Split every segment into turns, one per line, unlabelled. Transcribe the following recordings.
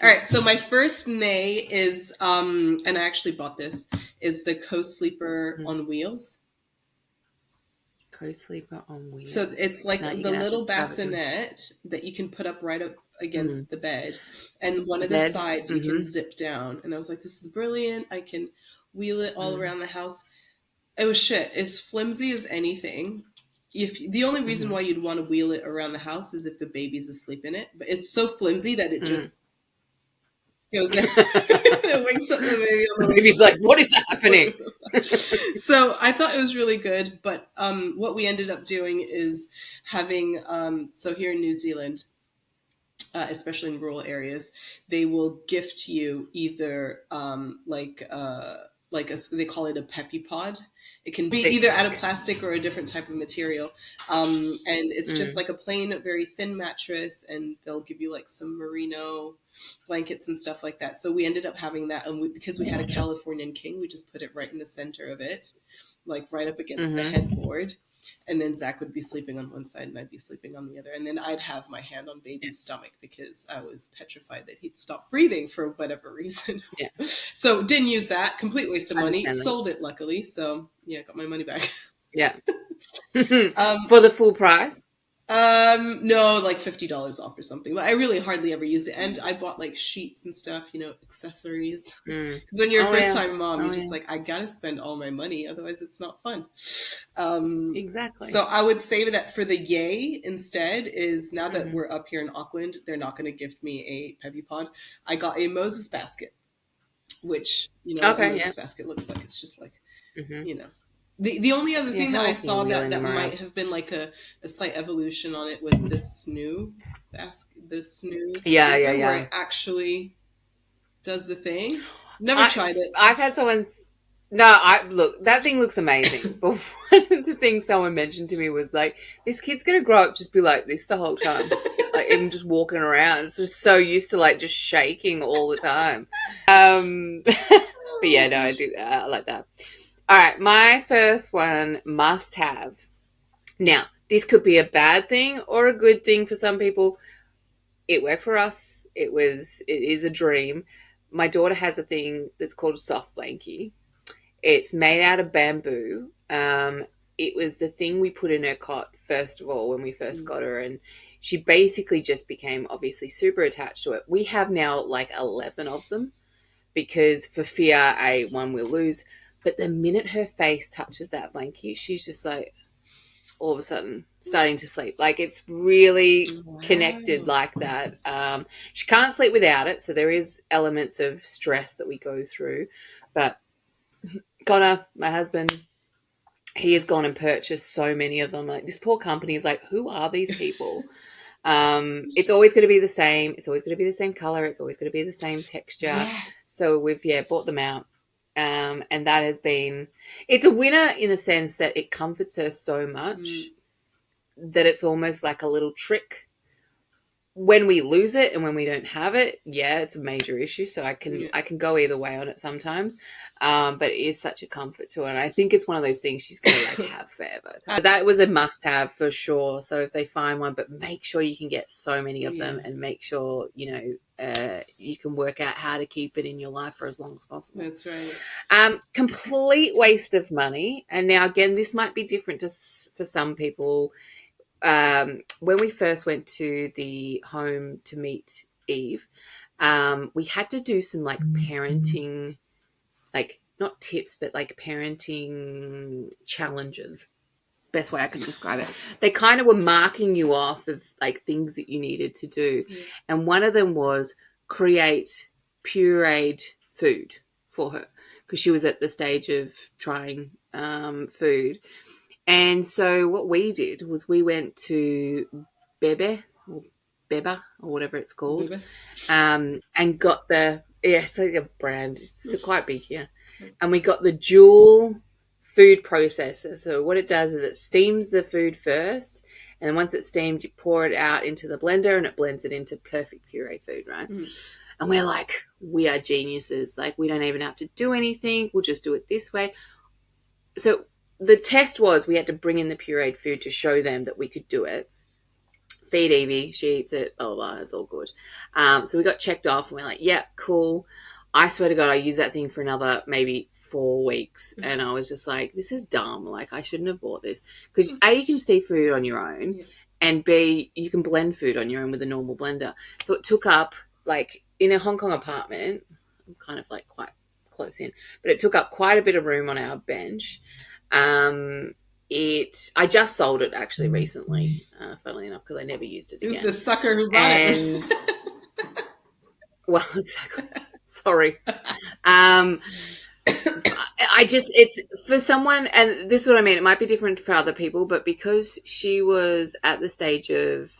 All right, so my first nay is, and I actually bought this, is the Co-Sleeper on wheels.
Co-sleeper on wheels.
So it's like
No,
the little bassinet that you can put up right up against the bed, and one of the side you can zip down. And I was like, this is brilliant. I can wheel it all around the house. It was shit. As flimsy as anything. If the only reason why you'd want to wheel it around the house is if the baby's asleep in it, but it's so flimsy that it just goes in. It wakes up the baby.
The baby's like, what is happening?
So I thought it was really good, but what we ended up doing is having, so here in New Zealand, especially in rural areas, they will gift you either they call it a peppy pod. It can be either out of plastic or a different type of material, and it's just like a plain, very thin mattress, and they'll give you like some merino blankets and stuff like that. So we ended up having that, and because we had a Californian king, we just put it right in the center of it, like right up against the headboard. And then Zach would be sleeping on one side and I'd be sleeping on the other. And then I'd have my hand on baby's stomach because I was petrified that he'd stop breathing for whatever reason.
Yeah.
So didn't use that. Complete waste of money. Sold it, luckily. So yeah, got my money back.
Yeah. For the full price?
No, like $50 off or something. But I really hardly ever use it. And I bought like sheets and stuff, accessories. Because when you're a first-time mom, you're just like, I gotta spend all my money, otherwise it's not fun.
Exactly.
So I would say that for the yay instead is, now that we're up here in Auckland, they're not going to gift me a Peppy Pod. I got a Moses basket, which Moses basket looks like. It's just like, The only other thing that I saw that might have been like a slight evolution on it was this snoo basket. This snoo, where it actually does the thing. Never tried it.
I've had someone. Look, that thing looks amazing. But one of the things someone mentioned to me was like, this kid's gonna grow up just be like this the whole time, like even just walking around. It's just so used to like just shaking all the time. But yeah, no, I do. I like that. All right, my first one, must have. Now, this could be a bad thing or a good thing for some people. It worked for us. It is a dream. My daughter has a thing that's called a soft blankie. It's made out of bamboo. It was the thing we put in her cot, first of all, when we first got her. And she basically just became obviously super attached to it. We have now like 11 of them because for fear one will lose. But the minute her face touches that blankie, she's just like, all of a sudden starting to sleep. Like it's really connected like that. She can't sleep without it. So there is elements of stress that we go through. But Connor, my husband, he has gone and purchased so many of them. Like this poor company is like, who are these people? It's always going to be the same. It's always going to be the same color. It's always going to be the same texture.
Yes.
So we've, bought them out. And that has been, it's a winner in the sense that it comforts her so much that it's almost like a little trick. When we lose it and when we don't have it, it's a major issue. So I can go either way on it sometimes. But it is such a comfort to her. And I think it's one of those things she's going to like have forever. That was a must have for sure. So if they find one, but make sure you can get so many of them and make sure, you can work out how to keep it in your life for as long as possible.
That's right.
Complete waste of money. And now again, this might be different for some people. When we first went to the home to meet Eve, we had to do some like parenting, like not tips, but like parenting challenges. Best way I can describe it. They kind of were marking you off of like things that you needed to do. Yeah. And one of them was create pureed food for her because she was at the stage of trying food. And so what we did was we went to Bebe or whatever it's called, and got it's like a brand. It's quite big here. And we got the dual food processor. So what it does is it steams the food first, and then once it's steamed, you pour it out into the blender and it blends it into perfect puree food, right? And we're like, we are geniuses. Like we don't even have to do anything. We'll just do it this way. So the test was we had to bring in the pureed food to show them that we could do it. feed Evie. She eats it. Oh, blah, it's all good. So we got checked off, and we're like, "Yep, cool." I swear to God, I used that thing for another maybe 4 weeks, and I was just like, "This is dumb. Like, I shouldn't have bought this because A, you can steam food on your own,
Yeah.
and B, you can blend food on your own with a normal blender." So it took up like in a Hong Kong apartment. I'm kind of like quite close in, but it took up quite a bit of room on our bench. Um, I just sold it actually recently, funnily enough, because I never used it
Who's
again.
the sucker who bought
And
it?
well, exactly. Sorry. Um, I just, it's for someone, and this is what I mean. It might be different for other people, but because she was at the stage of,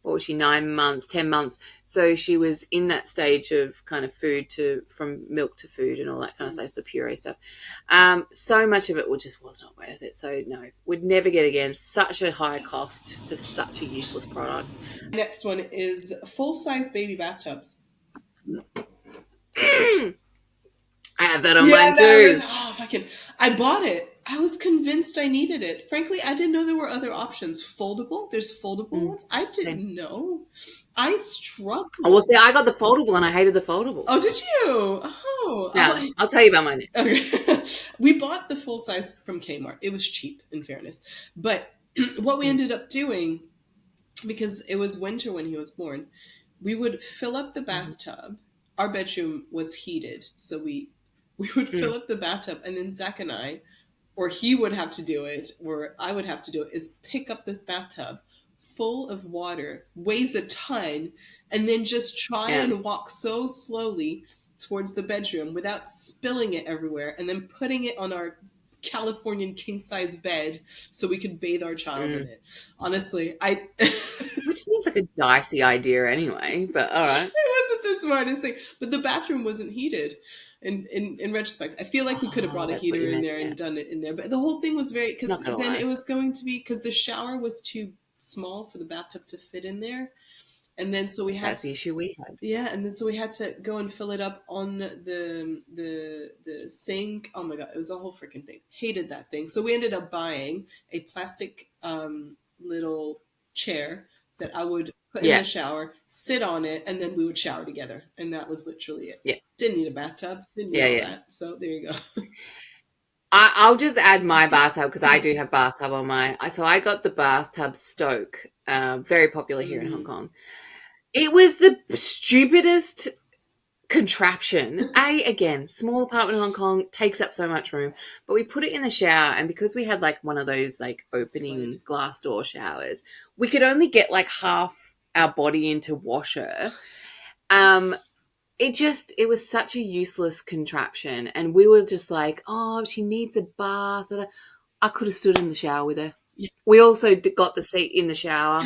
what was she, 9 months, 10 months. So she was in that stage of kind of from milk to food and all that kind of stuff, the puree stuff. So much of it just was not worth it. So no, would never get again. Such a high cost for such a useless product.
Next one is full-size baby bathtubs.
I have that on
Yeah,
mine
that was,
too.
oh, fucking, I bought it. I was convinced I needed it. Frankly, I didn't know there were other options. Foldable. There's foldable ones. I
Same.
didn't know. I
Oh, well,
struggled.
see, I got the foldable and I hated the foldable.
Oh, did you? Oh,
Now, I'll tell you about mine.
okay. We bought the full size from Kmart. It was cheap, in fairness. But what we ended up doing, because it was winter when he was born, we would fill up the bathtub. Our bedroom was heated, so we would fill up the bathtub, and then Zach and I, or he would have to do it, or I would have to do it, is pick up this bathtub full of water, weighs a ton, and then just try
Yeah.
and walk so slowly towards the bedroom without spilling it everywhere, and then putting it on our Californian king size bed so we could bathe our child in it. Honestly,
Which seems like a dicey idea anyway, but all right.
it wasn't the smartest thing, but the bathroom wasn't heated. In retrospect, I feel like we could have brought a
That's what
heater
you
in
meant,
there
yeah.
and done it in there, but the whole thing was very, because
Not gonna
then
lie.
it was going to be, because the shower was too small for the bathtub to fit in there, and then so we had
That's the issue we had.
yeah, and then so we had to go and fill it up on the sink. Oh my god, it was a whole freaking thing. Hated that thing. So we ended up buying a plastic little chair that I would put in
Yeah.
the shower, sit on it, and then we would shower together. And that was literally it.
Yeah.
Didn't need a bathtub. Didn't need
Yeah,
all
yeah.
that. So there you go.
I'll just add my bathtub because I do have bathtub on mine. So I got the bathtub Stoke, very popular here in Hong Kong. It was the stupidest contraption. Again, small apartment in Hong Kong takes up so much room, but we put it in the shower, and because we had like one of those like opening glass door showers, we could only get like half our body into washer. It was such a useless contraption, and we were just like, oh, she needs a bath. I could have stood in the shower with her.
Yeah.
We also got the seat in the shower.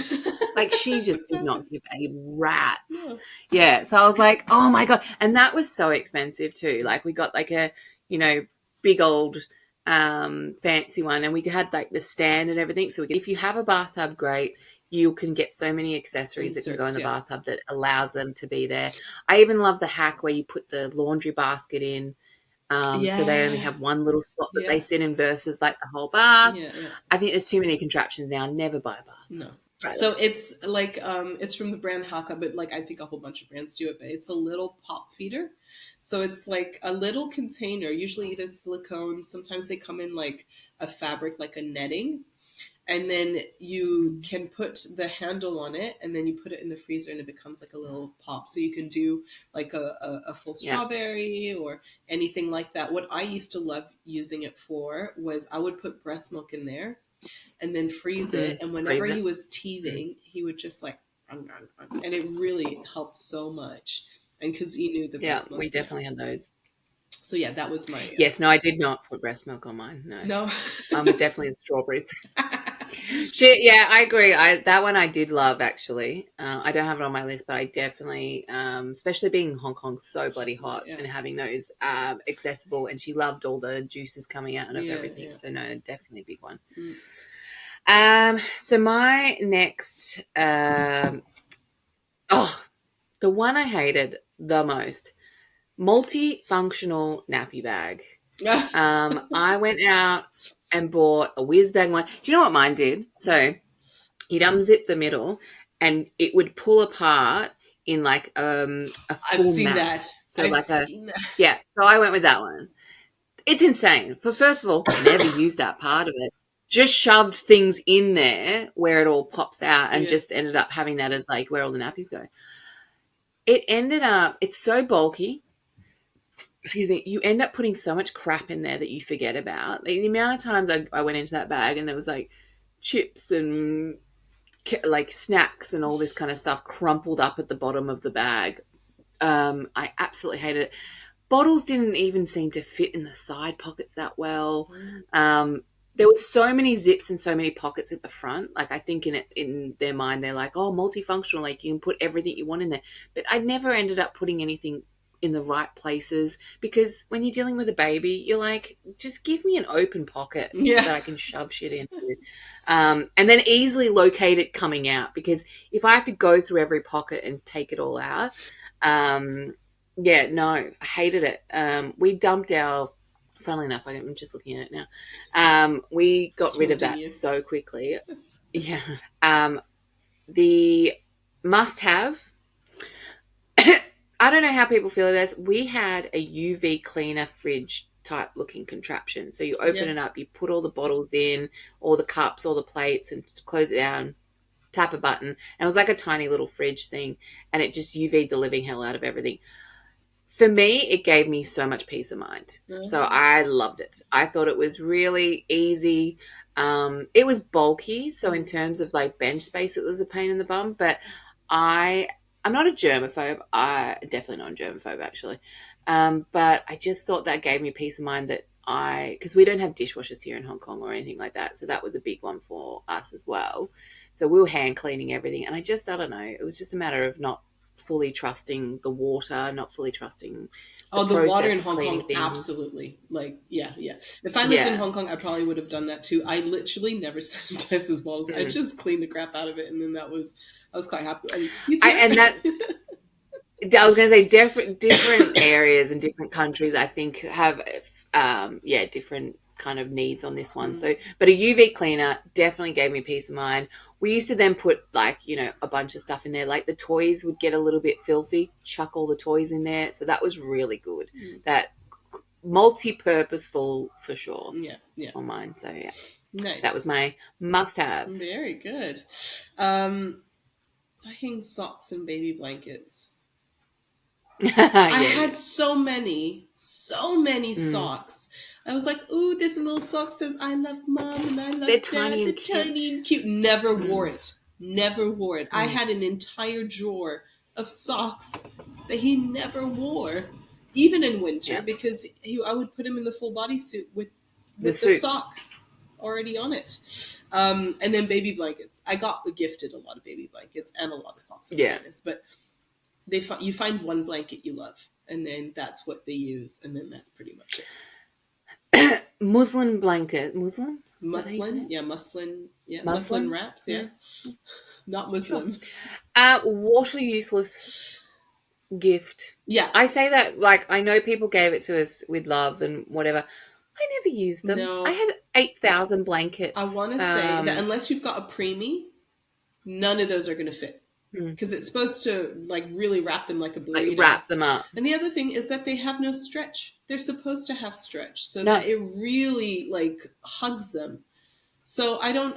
Like, she just did
fantastic.
not give a rat's.
Yeah.
Yeah. So I was like, oh my God. And that was so expensive too. Like, we got like a, big old fancy one, and we had like the stand and everything. So if you have a bathtub, great. You can get so many accessories that can go in the bathtub that allows them to be there. I even love the hack where you put the laundry basket in. So they only have one little spot that they sit in versus like the whole bath.
Yeah, yeah.
I think there's too many contraptions now. Never buy a bath.
No. So it's like it's from the brand Haka, but like I think a whole bunch of brands do it, but it's a little pop feeder. So it's like a little container, usually either silicone, sometimes they come in like a fabric, like a netting. And then you can put the handle on it, and then you put it in the freezer, and it becomes like a little pop. So you can do like a full strawberry or anything like that. What I used to love using it for was I would put breast milk in there and then freeze it. And whenever he was teething, he would just like, and it really helped so much. And because he knew the breast milk.
We definitely had those.
So yeah, that was my.
Yes, no, I did not put breast milk on mine. No. It was definitely the strawberries. Yeah, I agree. That one I did love actually. I don't have it on my list, but I definitely, especially being in Hong Kong so bloody hot and having those accessible. And she loved all the juices coming out of everything. So no, definitely a big one. So my next, the one I hated the most, multifunctional nappy bag. I went out and bought a whiz bag one. Do you know what mine did? So He'd unzip the middle, and it would pull apart in like a
I've
full
seen that.
mat. So
I've
like a
seen that.
yeah. So I went with that one. It's insane. For first of all, never used that part of it. Just shoved things in there where it all pops out, and
Yeah.
just ended up having that as like where all the nappies go. It ended up. It's so bulky. Excuse me. You end up putting so much crap in there that you forget about. Like, the amount of times I went into that bag and there was like chips and like snacks and all this kind of stuff crumpled up at the bottom of the bag. I absolutely hated it. Bottles didn't even seem to fit in the side pockets that well. There were so many zips and so many pockets at the front. Like, I think in their mind they're like, oh, multifunctional, like you can put everything you want in there. But I never ended up putting anything in the right places, because when you're dealing with a baby, you're like, just give me an open pocket
Yeah.
that I can shove shit into, and then easily locate it coming out. Because if I have to go through every pocket and take it all out, yeah, no, I hated it. We dumped our. Funnily enough, I'm just looking at it now. We got rid of
Taunting
that
you.
so quickly. Yeah. The must-have. I don't know how people feel about this. We had a UV cleaner fridge type looking contraption. So you open
Yeah.
it up, you put all the bottles in, all the cups, all the plates, and close it down, tap a button. And it was like a tiny little fridge thing, and it just UV'd the living hell out of everything. For me, it gave me so much peace of mind. So I loved it. I thought it was really easy. It was bulky, so in terms of like bench space, it was a pain in the bum. But I, I'm not a germaphobe. I definitely not a germaphobe actually. But I just thought that gave me peace of mind that because we don't have dishwashers here in Hong Kong or anything like that, so that was a big one for us as well. So we were hand cleaning everything, and I don't know. It was just a matter of not fully trusting the water, not fully trusting the
Oh, the water
process
in
of
Hong
cleaning
Kong,
things.
absolutely. Like, yeah, yeah. If I lived in
Yeah.
Hong Kong, I probably would have done that too. I literally never sanitized his bottles. I
Mm.
just cleaned the crap out of it, and then I was quite happy. And he's
I
here.
and that's I was going to say different areas and different countries I think have yeah, different kind of needs on this one. So, but a UV cleaner definitely gave me peace of mind. We used to then put like, a bunch of stuff in there. Like the toys would get a little bit filthy, chuck all the toys in there. So that was really good. That multi-purposeful for sure
Yeah, yeah.
on mine. So yeah,
Nice.
that was my must-have.
Very good. Fucking socks and baby blankets. I
Yeah,
had
yeah.
so many socks. I was like, ooh, this little sock says I love mom and I
They're
love dad.
tiny
They're
and
tiny
cute.
and cute. Never wore
Mm,
it. Never wore it. I
mm,
had an entire drawer of socks that he never wore, even in winter,
yeah.
because I would put him in the full bodysuit
The
with the
suits.
sock already on it. And then baby blankets. I got gifted a lot of baby blankets and a lot of socks, in
Yeah.
fairness, but you find one blanket you love, and then that's what they use, and then that's pretty much it.
Muslin blanket. Muslin? Is that how you say
Muslin,
it?
yeah, muslin, yeah, muslin
Muslin?
wraps, yeah,
Yeah.
not
Sure.
Muslim.
Water useless gift.
Yeah,
I say that like I know people gave it to us with love and whatever. I never used them. I
no,
had 8,000
I
blankets.
want to say that unless you've got a preemie, none of those are going to fit because it's supposed to like really wrap them like a
Like
burrito.
wrap them up.
And the other thing is that they have no stretch. They're supposed to have stretch so
No.
that it really like hugs them. So I don't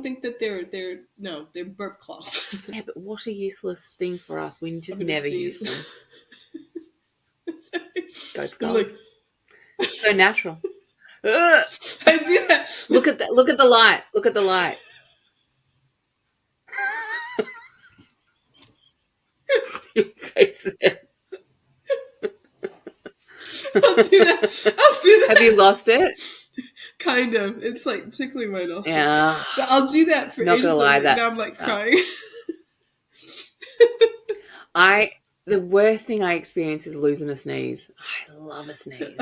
think that they're burp cloths.
Yeah, but what a useless thing for us. We
I'm
just
gonna
never
sneeze.
used them. Go for
I'm
gold.
like,
It's so natural. Ugh.
I do that.
Look at the light. Look at the light. Your face there.
I'll do that. I'll do that.
Have you lost it?
Kind of. It's like tickling my nostril.
Yeah.
But I'll do that for
Not
ages.
gonna lie,
And now I'm like crying.
The worst thing I experience is losing a sneeze. I love a sneeze.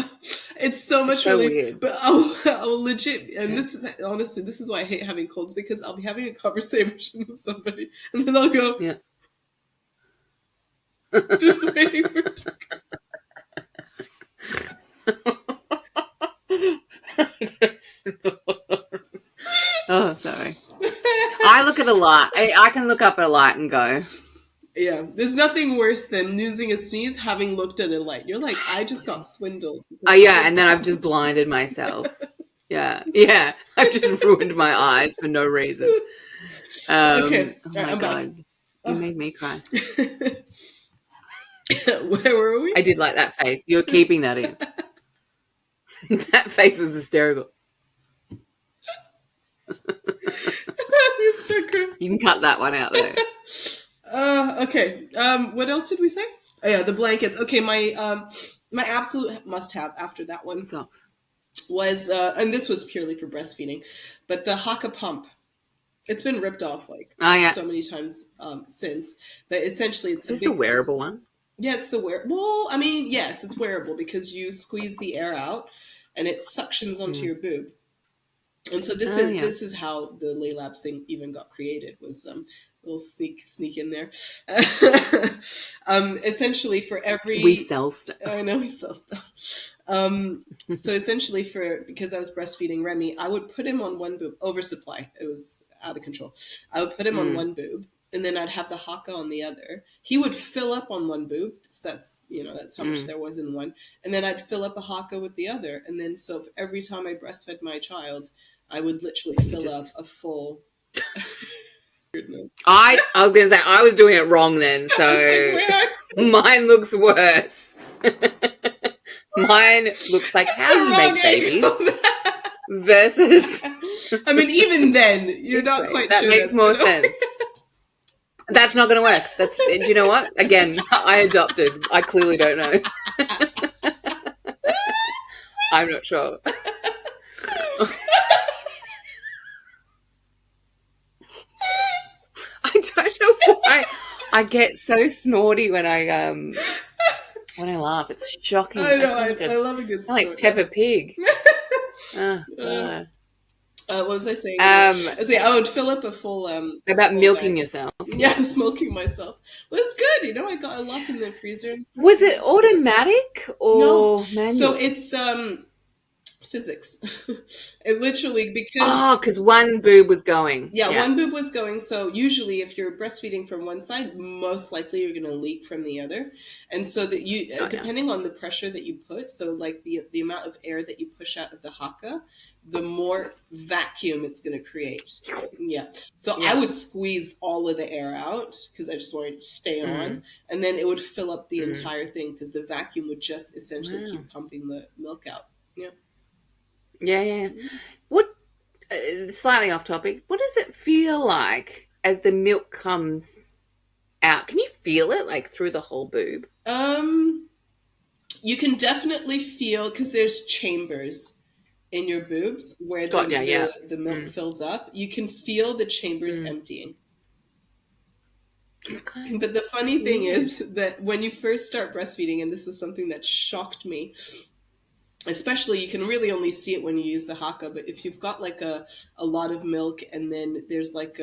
It's so much
so
relief.
weird.
But I'll legit, and this is honestly, this is why I hate having colds, because I'll be having a conversation with somebody, and then I'll go,
Yeah.
just waiting for it to
Oh, sorry. I look at a light. I can look up at a light and go,
Yeah, there's nothing worse than losing a sneeze having looked at a light. You're like, I just got swindled.
oh,
Because that
yeah,
was
and
the
then I've just
hottest.
blinded myself. Yeah, yeah. I've just ruined my eyes for no reason.
Okay,
Oh
all right,
my
I'm back.
God. You
Oh.
made me cry.
Where were we?
I did like that face. You're keeping that in. That face was hysterical.
You start crying.
You can cut that one out though.
Okay. What else did we say? Oh yeah, the blankets. Okay, my absolute must-have after that one
Socks.
was, and this was purely for breastfeeding, but the Haka pump. It's been ripped off like
Oh yeah.
so many times since, but essentially it's
Is
a
this the
big.
wearable one?
Yeah, it's the wear. Well, I mean, yes, it's wearable because you squeeze the air out, and it suctions onto your boob. And so this
Oh
is
yeah.
this is how the lay lab thing even got created, was a little sneak in there. Essentially for every
We sell stuff.
I know we sell stuff. So essentially because I was breastfeeding Remy, I would put him on one boob. Oversupply. It was out of control. I would put him on one boob, and then I'd have the Haka on the other. He would fill up on one boob. So that's how much there was in one. And then I'd fill up a Haka with the other. And then so every time I breastfed my child, I would literally fill up a full.
I was going to say I was doing it wrong then, so mine looks worse. Mine looks like how you make babies versus.
I mean, even then, you're not quite
that
sure.
That makes more sense. That's not going to work. Do you know what? Again, I adopted. I clearly don't know. I'm not sure. I don't know why I get so snorty when I laugh. It's shocking.
I know. I love a good snort.
Like Peppa Pig.
What was I saying? I would fill up a full.
About milking yourself.
Yeah, I was milking myself. Well, it's good. I got a lot in the freezer.
Was it automatic or manual?
So it's physics. It literally because
one boob was going.
Yeah, one boob was going. So usually, if you're breastfeeding from one side, most likely you're going to leak from the other, and so that depending on the pressure that you put, so like the amount of air that you push out of the Haka, the more vacuum it's going to create. Yeah. So I would squeeze all of the air out because I just wanted to stay on, and then it would fill up the entire thing because the vacuum would just essentially keep pumping the milk out. Yeah.
Yeah. What? Slightly off topic. What does it feel like as the milk comes out? Can you feel it like through the whole boob?
You can definitely feel because there's chambers in your boobs where the milk fills up. You can feel the chambers emptying. Okay. But the funny thing is that when you first start breastfeeding, and this was something that shocked me, especially you can really only see it when you use the Haka, but if you've got like a lot of milk and then there's like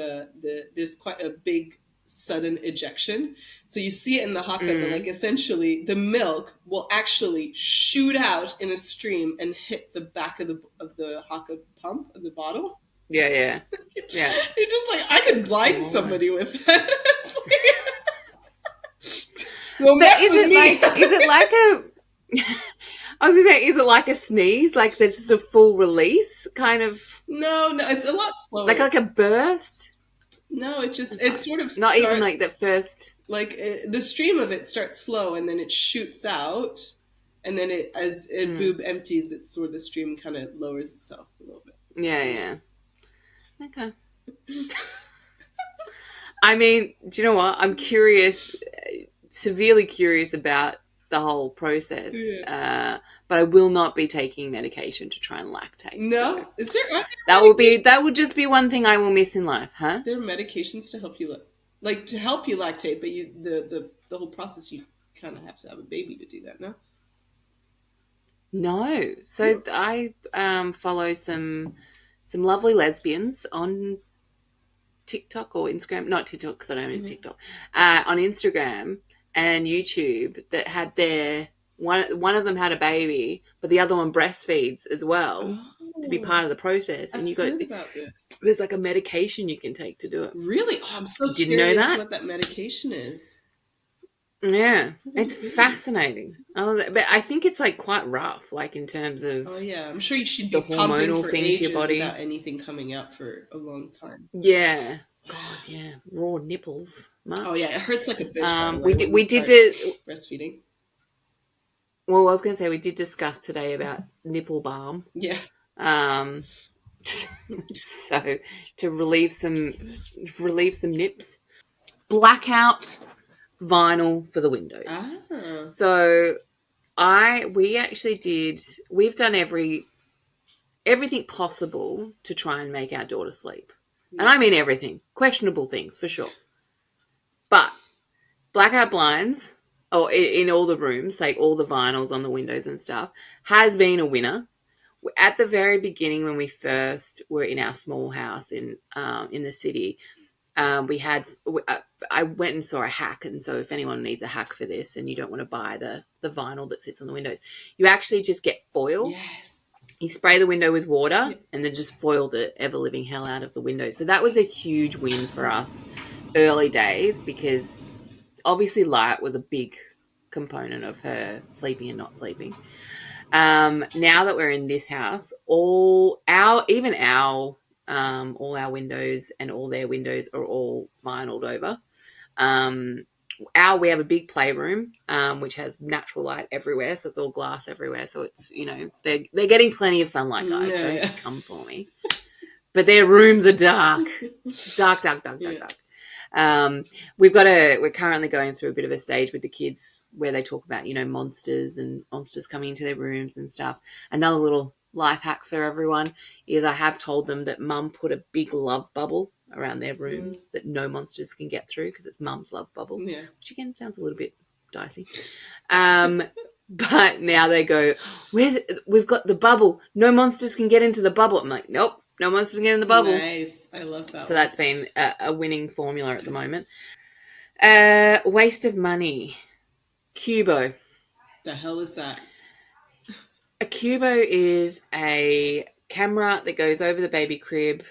there's quite a big sudden ejection, so you see it in the Haka, but like essentially the milk will actually shoot out in a stream and hit the back of the Haka pump of the bottle.
Yeah.
You're just like, I could blind somebody with that.
Is it like a I was going to say, is it like a sneeze? Like there's just a full release kind of?
No, it's a lot slower.
Like a burst?
No, it sort of starts,
not even like the first.
Like the stream of it starts slow and then it shoots out, and then as boob empties, it's sort of the stream kind of lowers itself a little bit.
Yeah. Okay. I mean, do you know what? I'm curious, severely curious about the whole process.
Yeah.
But I will not be taking medication to try and lactate.
No,
so
is there?
That would just be one thing I will miss in life, huh?
There are medications to help you lactate, but the whole process, you kind of have to have a baby to do that.
No. So I follow some lovely lesbians on TikTok or Instagram, not TikTok because I don't have TikTok, on Instagram and YouTube that had one of them had a baby, but the other one breastfeeds as well. to be part of the process. And
I've heard about this.
there's like a medication you can take to do it.
Really? Oh, I'm so
You didn't know
curious
that?
what that medication is.
Yeah, it's
Really?
fascinating. But I think it's like quite rough, like in terms of
Oh yeah, I'm sure you should
the
be pumping
hormonal
for
thing to your
ages
body.
without anything coming out for a long time.
Yeah. God, yeah. Raw nipples. Much.
Oh yeah, it hurts like a bitch. By the way,
We
when
we
you
did
start breastfeeding.
well, I was going to say we did discuss today about nipple balm.
Yeah.
So to relieve some nips. Blackout vinyl for the windows.
Ah.
So we've done everything possible to try and make our daughter sleep. And I mean everything. Questionable things for sure. But blackout blinds, or in all the rooms, like all the vinyls on the windows and stuff, has been a winner. At the very beginning, when we first were in our small house in the city, I went and saw a hack. And so if anyone needs a hack for this and you don't want to buy the vinyl that sits on the windows, you actually just get foil.
Yes.
You spray the window with water and then just foil the ever-living hell out of the window. So that was a huge win for us early days, because obviously light was a big component of her sleeping and not sleeping. Now that we're in this house, all our windows and all their windows are all vinyled over. We have a big playroom, which has natural light everywhere, so it's all glass everywhere. So it's, they're getting plenty of sunlight, guys. Don't come for me. But their rooms are dark. Dark. We're currently going through a bit of a stage with the kids where they talk about, monsters and monsters coming into their rooms and stuff. Another little life hack for everyone is I have told them that mum put a big love bubble around their rooms that no monsters can get through, because it's mum's love bubble, which again sounds a little bit dicey. But now they go, we've got the bubble. No monsters can get into the bubble. I'm like, nope, no monsters can get in the bubble.
Nice. I love that.
So that's been a winning formula at the moment. Waste of money. Cubo.
The hell is that?
A Cubo is a camera that goes over the baby crib.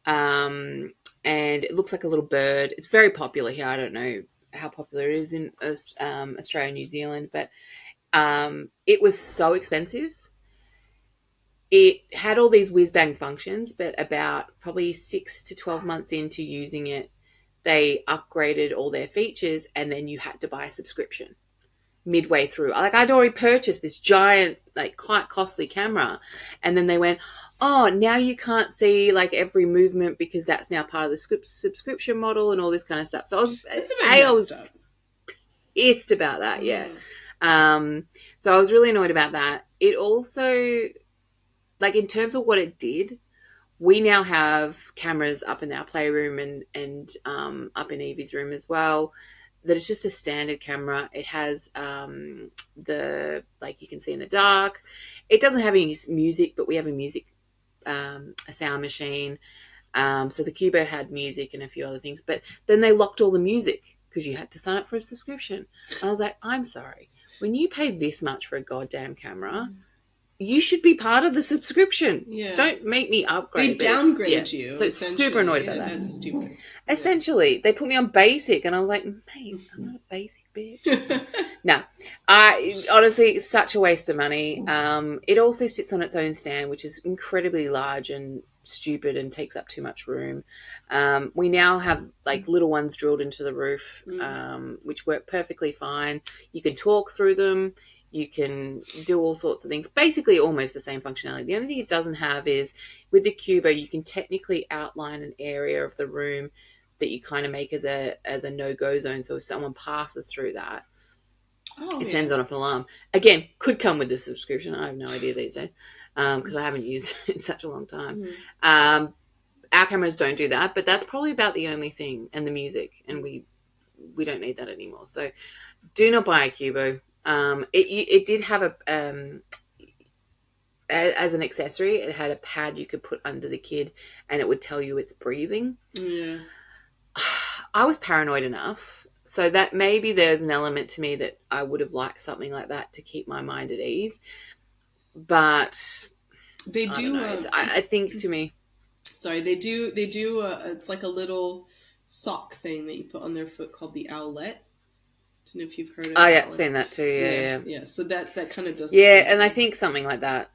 And it looks like a little bird. It's very popular here. I don't know how popular it is in Australia and New Zealand, but it was so expensive. It had all these whiz-bang functions, but about probably 6 to 12 months into using it, they upgraded all their features, and then you had to buy a subscription midway through. Like, I'd already purchased this giant, like, quite costly camera, and then they went, oh, now you can't see, like, every movement because that's now part of the subscription model and all this kind of stuff. So I was pissed about that, So I was really annoyed about that. It also, like, in terms of what it did, we now have cameras up in our playroom and up in Evie's room as well, that it's just a standard camera. It has you can see in the dark. It doesn't have any music, but we have a sound machine. So the Cubo had music and a few other things, but then they locked all the music because you had to sign up for a subscription. And I was like, I'm sorry. When you pay this much for a goddamn camera, you should be part of the subscription. Yeah. Don't make me upgrade.
They downgrade you.
So super annoyed about that.
That's stupid.
Essentially, they put me on basic, and I was like, mate, I'm not a basic bitch. No. Honestly, such a waste of money. It also sits on its own stand, which is incredibly large and stupid and takes up too much room. We now have, like, little ones drilled into the roof, which work perfectly fine. You can talk through them. You can do all sorts of things. Basically, almost the same functionality. The only thing it doesn't have is, with the Cubo, you can technically outline an area of the room that you kind of make as a no-go zone. So if someone passes through that, it sends on an alarm. Again, could come with the subscription. I have no idea these days because I haven't used it in such a long time. Our cameras don't do that, but that's probably about the only thing. And the music, and we don't need that anymore. So do not buy a Cubo. It did have as an accessory, it had a pad you could put under the kid and it would tell you it's breathing. Yeah. I was paranoid enough, so that maybe there's an element to me that I would have liked something like that to keep my mind at ease. But
They
I don't
do.
know. I think to me,
Sorry, they do. They do. It's like a little sock thing that you put on their foot called the owlet. Don't know if you've heard of
oh
that
yeah,
one.
seen that too. Yeah,
Yeah,
yeah,
yeah. So that kind of does the
yeah.
same
And I
thing.
think something like that,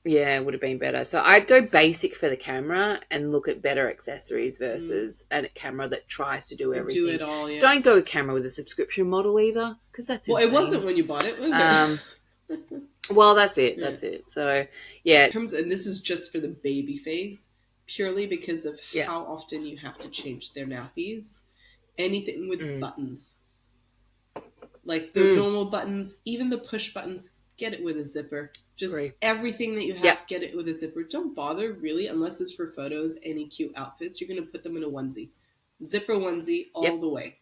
yeah, would have been better. So I'd go basic for the camera and look at better accessories versus a camera that tries to do
Do
everything.
it all, yeah.
Don't go a camera with a subscription model either, because that's
Well,
insane.
it wasn't when you bought it, was
Um,
it?
well, that's it.
Yeah.
That's it. So yeah,
And this is just for the baby phase, purely because of
yeah.
how often you have to change their nappies. Anything with
Mm.
buttons, like the normal buttons, even the push buttons, get it with a zipper. Just
Agree.
everything that you have,
Yep.
get it with a zipper. Don't bother, really, unless it's for photos, any cute outfits. You're going to put them in a onesie. Zipper onesie all
Yep.
the way.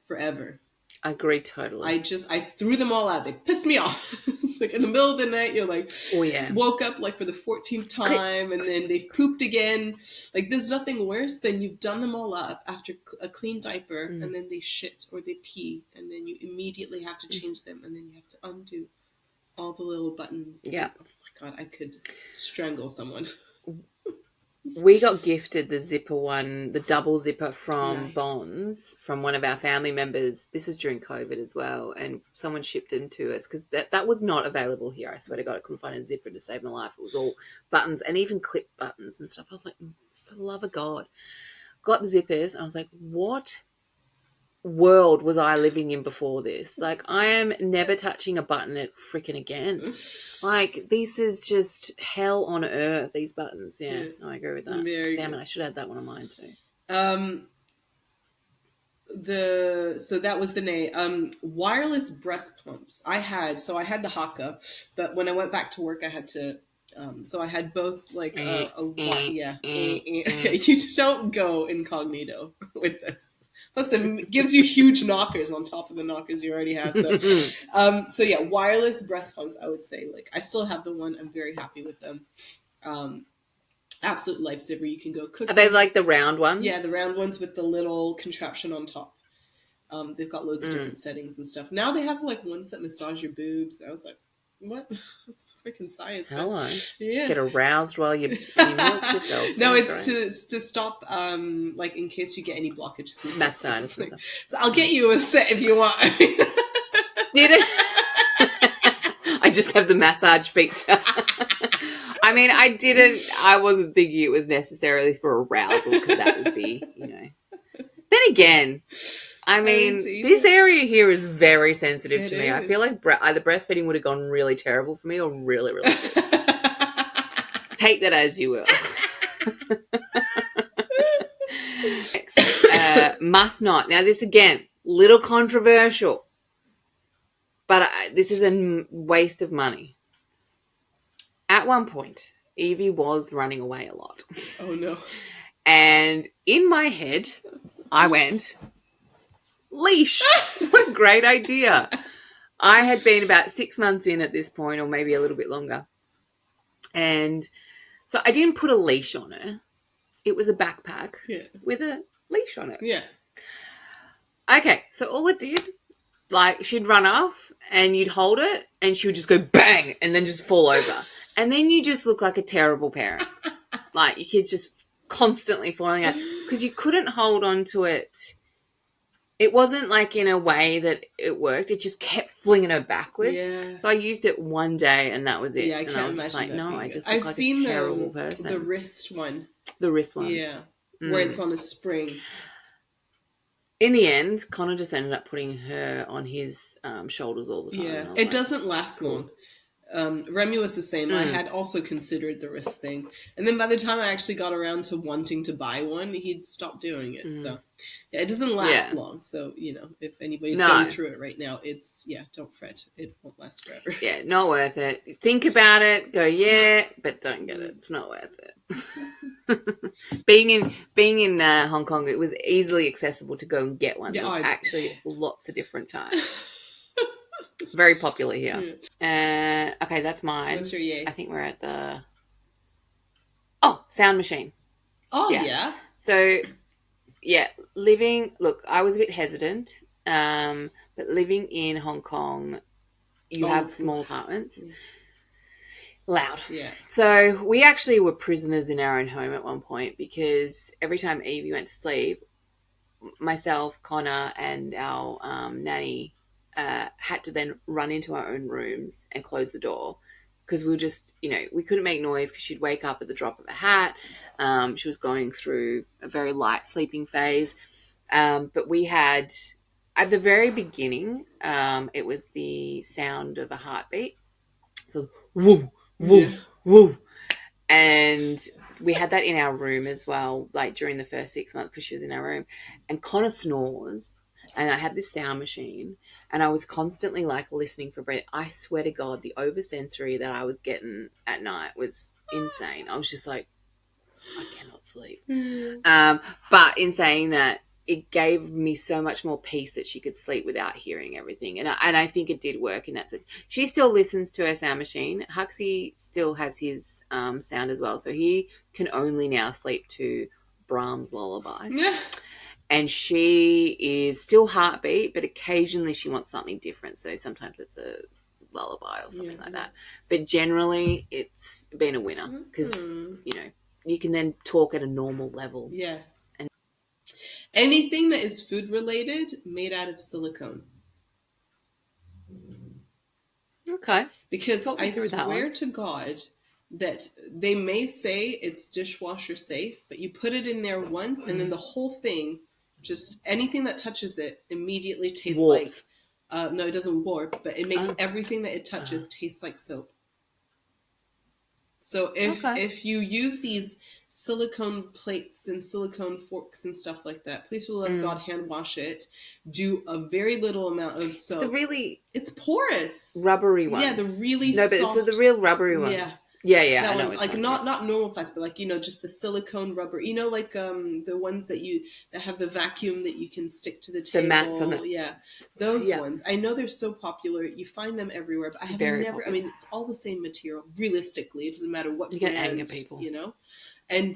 Forever.
I agree totally.
I threw them all out. They pissed me off. It's like in the middle of the night, you're like,
Oh yeah.
woke up like for the 14th time, and then they've pooped again. Like there's nothing worse than you've done them all up after a clean diaper, and then they shit or they pee, and then you immediately have to change them, and then you have to undo all the little buttons.
Yeah.
Oh my god, I could strangle someone.
We got gifted the zipper one, the double zipper from
Nice.
Bonds from one of our family members. This was during COVID as well, and someone shipped them to us because that was not available here. I swear to God, I couldn't find a zipper to save my life. It was all buttons and even clip buttons and stuff. I was like, for the love of God. Got the zippers, and I was like, what world was I living in before this? Like, I am never touching a button at freaking again. Like, this is just hell on earth, these buttons. Yeah, no, I agree with that. Damn it, I should add that one on mine too.
So that was the name. Wireless breast pumps. I had the Haka, but when I went back to work, I had to. So I had both like yeah. You don't go incognito with this. Plus, it gives you huge knockers on top of the knockers you already have. So yeah, wireless breast pumps. I would say like I still have the one. I'm very happy with them. Absolute lifesaver. You can go cook.
Are they like the round ones?
Yeah, the round ones with the little contraption on top. They've got loads of different settings and stuff. Now they have like ones that massage your boobs. I was like, what? It's freaking science.
Hello.
Yeah.
Get aroused while you milk yourself.
No, it's to stop like in case you get any blockages and stuff.
Mastitis.
Like, so I'll get you a set if you want.
Did it? I just have the massage feature. I mean, I wasn't thinking it was necessarily for arousal because that would be, Then again, I mean, this area here is very sensitive to me. I feel like either breastfeeding would have gone really terrible for me or really, really good. Take that as you will. Next, must not. Now, this again, little controversial, but this is a waste of money. At one point, Evie was running away a lot.
Oh, no.
And in my head, I went, leash. What a great idea. I had been about 6 months in at this point, or maybe a little bit longer. And so I didn't put a leash on her. It was a backpack with a leash on it.
Yeah.
Okay, so all it did, like, she'd run off and you'd hold it and she would just go bang and then just fall over. And then you just look like a terrible parent. Like, your kid's just constantly falling out because you couldn't hold on to it. It wasn't like in a way that it worked. It just kept flinging her backwards.
Yeah.
So I used it one day and that was it.
Yeah, I
and
can't
I was
imagine
just like,
that
no,
being
I
good.
just look like a terrible person.
The wrist one.
The wrist ones.
Yeah. Where it's on a spring.
In the end, Connor just ended up putting her on his shoulders all the time.
Yeah. It doesn't last long. Remy was the same. I had also considered the wrist thing. And then by the time I actually got around to wanting to buy one, he'd stopped doing it. So, yeah, it doesn't last long. So, if anybody's going through it right now, don't fret. It won't last forever.
Yeah, not worth it. Think about it, go, but don't get it. It's not worth it. Being in Hong Kong, it was easily accessible to go and get one. There was actually lots of different types. Very popular here. Okay, that's mine.
What's your yay?
I think we're at the sound machine.
Oh yeah.
So look, I was a bit hesitant, but living in Hong Kong, you have small apartments. Loud.
Yeah.
So we actually were prisoners in our own home at one point because every time Evie went to sleep, myself, Connor, and our nanny had to then run into our own rooms and close the door because we were just, we couldn't make noise because she'd wake up at the drop of a hat. She was going through a very light sleeping phase. But we had, at the very beginning, it was the sound of a heartbeat. So, woo,
Yeah.
woo, woo. And we had that in our room as well, like during the first 6 months because she was in our room. And Connor snores, and I had this sound machine, and I was constantly like listening for breath. I swear to God, the oversensory that I was getting at night was insane. I was just like, I cannot sleep. But in saying that, it gave me so much more peace that she could sleep without hearing everything. And I think it did work in that sense. She still listens to her sound machine. Huxley still has his sound as well. So he can only now sleep to Brahms' lullaby.
Yeah.
And she is still heartbeat, but occasionally she wants something different. So sometimes it's a lullaby or something like that. But generally, it's been a winner because, you can then talk at a normal level.
Yeah. Anything that is food related made out of silicone.
Okay.
Because
Talk me
I
through that
swear
one.
to God that they may say it's dishwasher safe, but you put it in there once and then the whole thing, just anything that touches it immediately tastes
Warps.
like, no, it doesn't warp, but it makes everything that it touches taste like soap. So if you use these silicone plates and silicone forks and stuff like that, please for the love of God, hand wash it. Do a very little amount of soap.
The really
It's porous,
rubbery ones.
Yeah, the really
no, but
soft.
It's the real rubbery one.
Yeah.
Yeah.
That
I know
one,
which
like
one.
not normal plastic, but like just the silicone rubber. Like the ones that have the vacuum that you can stick to the table.
The mats on the
those ones. I know they're so popular. You find them everywhere, but I have
Very
never.
popular.
I mean, it's all the same material. Realistically, it doesn't matter what
you
brand.
can anger people.
And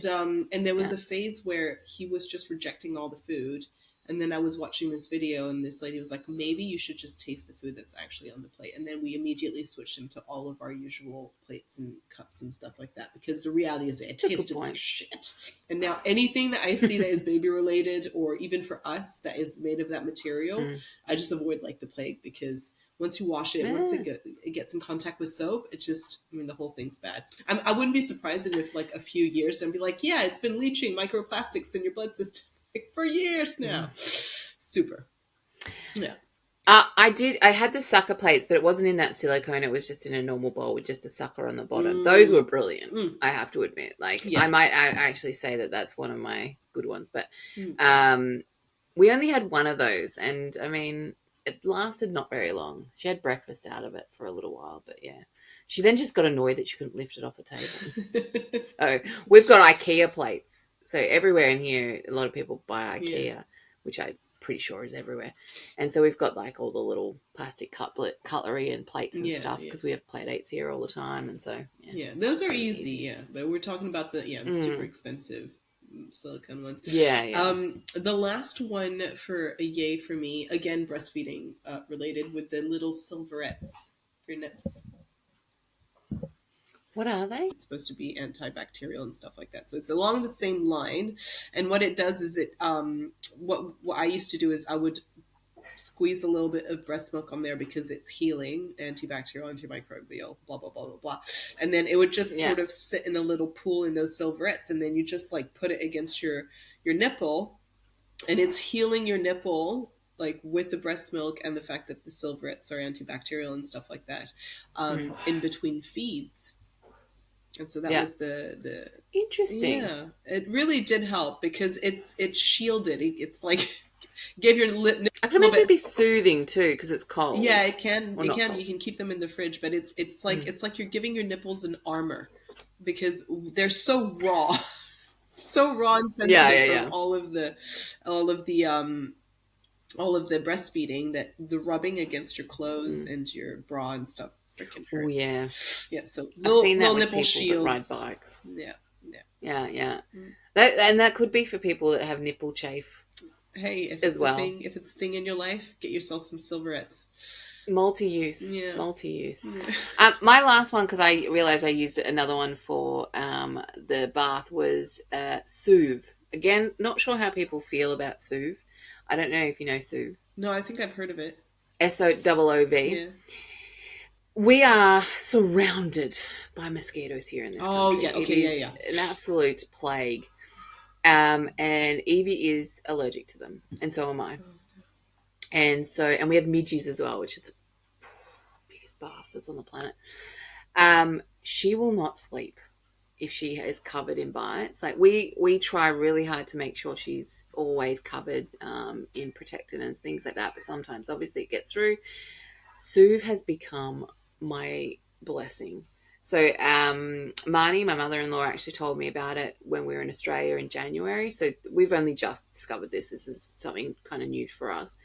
there was a phase where he was just rejecting all the food. And then I was watching this video, and this lady was like, maybe you should just taste the food that's actually on the plate. And then we immediately switched him to all of our usual plates and cups and stuff like that, because the reality is it tasted like shit. And now anything that I see that is baby related, or even for us that is made of that material, I just avoid like the plague, because once you wash it, once it gets in contact with soap, it just, the whole thing's bad. I wouldn't be surprised if like a few years and be like, yeah, it's been leaching microplastics in your blood system for years now. Super. Yeah.
I had the sucker plates, but it wasn't in that silicone. It was just in a normal bowl with just a sucker on the bottom. Those were brilliant. I have to admit. I might actually say that that's one of my good ones. But we only had one of those, and it lasted not very long. She had breakfast out of it for a little while, but yeah. She then just got annoyed that she couldn't lift it off the table. So we've got IKEA plates. So everywhere in here, a lot of people buy IKEA, which I'm pretty sure is everywhere. And so we've got like all the little plastic cutlery and plates and stuff, because we have plate dates here all the time. And so,
those are easy. But we're talking about the super expensive silicone ones. The last one for a yay for me, again, breastfeeding related, with the little silverettes for your nips.
What are they?
It's supposed to be antibacterial and stuff like that. So it's along the same line. And what it does is what I used to do is I would squeeze a little bit of breast milk on there, because it's healing, antibacterial, antimicrobial, blah, blah, blah, blah, blah. And then it would just sort of sit in a little pool in those silverettes. And then you just like put it against your nipple, and it's healing your nipple, like with the breast milk and the fact that the silverettes are antibacterial and stuff like that, in between feeds. And so that was the
interesting.
Yeah, it really did help, because it's shielded. It's like gave your lip.
I can imagine it'd be soothing too, because it's cold.
Yeah, it can.
Or
it can.
Cold.
You can keep them in the fridge, but it's like you're giving your nipples an armor, because they're so raw, so raw and sensitive from all of the breastfeeding, that the rubbing against your clothes and your bra and stuff freaking hurts.
Oh yeah.
Yeah, so
I've seen that with
nipple
people
shields.
that ride bikes.
Yeah.
That could be for people that have nipple chafe.
Hey, if it's a thing in your life, get yourself some silverettes.
multi-use.
Yeah.
My last one, because I realized I used another one for the bath, was Soothe. Again, not sure how people feel about Soothe. I don't know if you know Soothe.
No, I think I've heard of it.
SOOOV.
Yeah.
We are surrounded by mosquitoes here in this
Oh,
country.
yeah. Okay,
It is
yeah.
an absolute plague. And Evie is allergic to them, and so am I. And we have midges as well, which are the biggest bastards on the planet. She will not sleep if she is covered in bites. Like we try really hard to make sure she's always covered in protectant and things like that, but sometimes obviously it gets through. Soothe has become my blessing. So Marnie, my mother-in-law, actually told me about it when we were in Australia in January. So we've only just discovered this. This is something kind of new for us.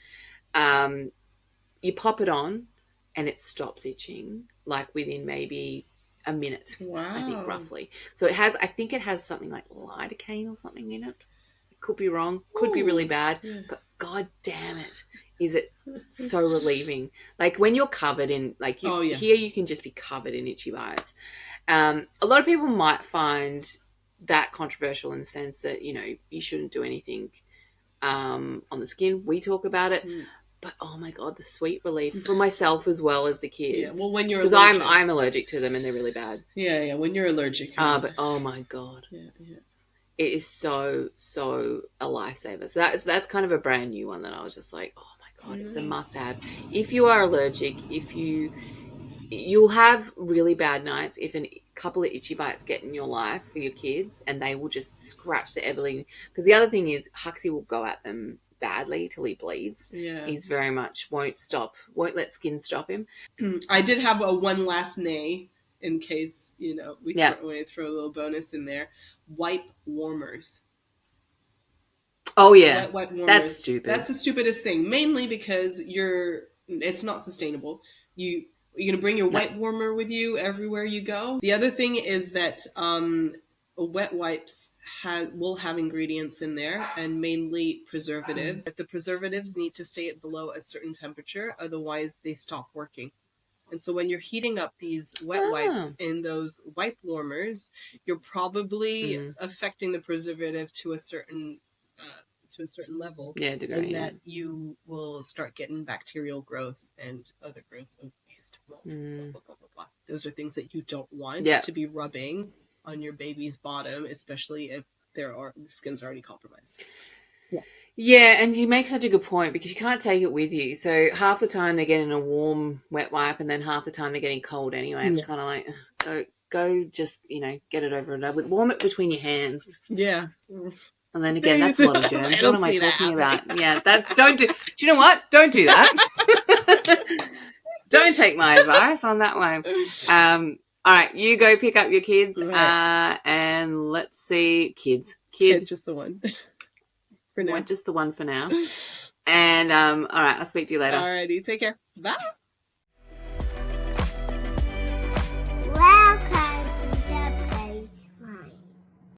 You pop it on and it stops itching like within maybe a minute.
Wow.
I think roughly. So I think it has something like lidocaine or something in it. Could be wrong. Could be really bad.
Yeah.
But god damn it, is it so relieving. Like when you're covered in, like here you can just be covered in itchy bites. A lot of people might find that controversial in the sense that, you shouldn't do anything on the skin. We talk about it. But oh my god, the sweet relief for myself as well as the kids.
Yeah, well, when you're
because I'm allergic to them and they're really bad.
Yeah, when you're allergic.
But oh my god, it is so a lifesaver. So that's kind of a brand new one that I was just like, oh my god, it's a must-have. If you are allergic, you'll have really bad nights if a couple of itchy bites get in your life for your kids, and they will just scratch the everything. Because the other thing is, Huxley will go at them badly till he bleeds.
Yeah.
He's very much won't let skin stop him.
I did have a one last nay in case, we throw a little bonus in there. Wipe warmers.
Oh yeah.
Wet warmers.
That's stupid.
That's the stupidest thing. Mainly because it's not sustainable. You're going to bring your wipe warmer with you everywhere you go. The other thing is that wet wipes will have ingredients in there, and mainly preservatives. The preservatives need to stay at below a certain temperature, otherwise they stop working. And so when you're heating up these wet wipes in those wipe warmers, you're probably affecting the preservative to a certain level, and that you will start getting bacterial growth and other growth of yeast. Blah, blah, blah, blah. Those are things that you don't want to be rubbing on your baby's bottom, especially if the skin's already compromised.
Yeah, and you make such a good point because you can't take it with you. So half the time they're getting a warm wet wipe, and then half the time they're getting cold anyway. It's kind of like, go just, get it over and done with. Warm it between your hands.
Yeah.
And then again, that's a lot of germs. What am I talking about? Yeah, do you know what? Don't do that. Don't take my advice on that one. All right, you go pick up your kids, and let's see, kids,
just the one.
For now. Just the one for now. And all right, I'll speak to you later.
Alrighty, take care. Bye.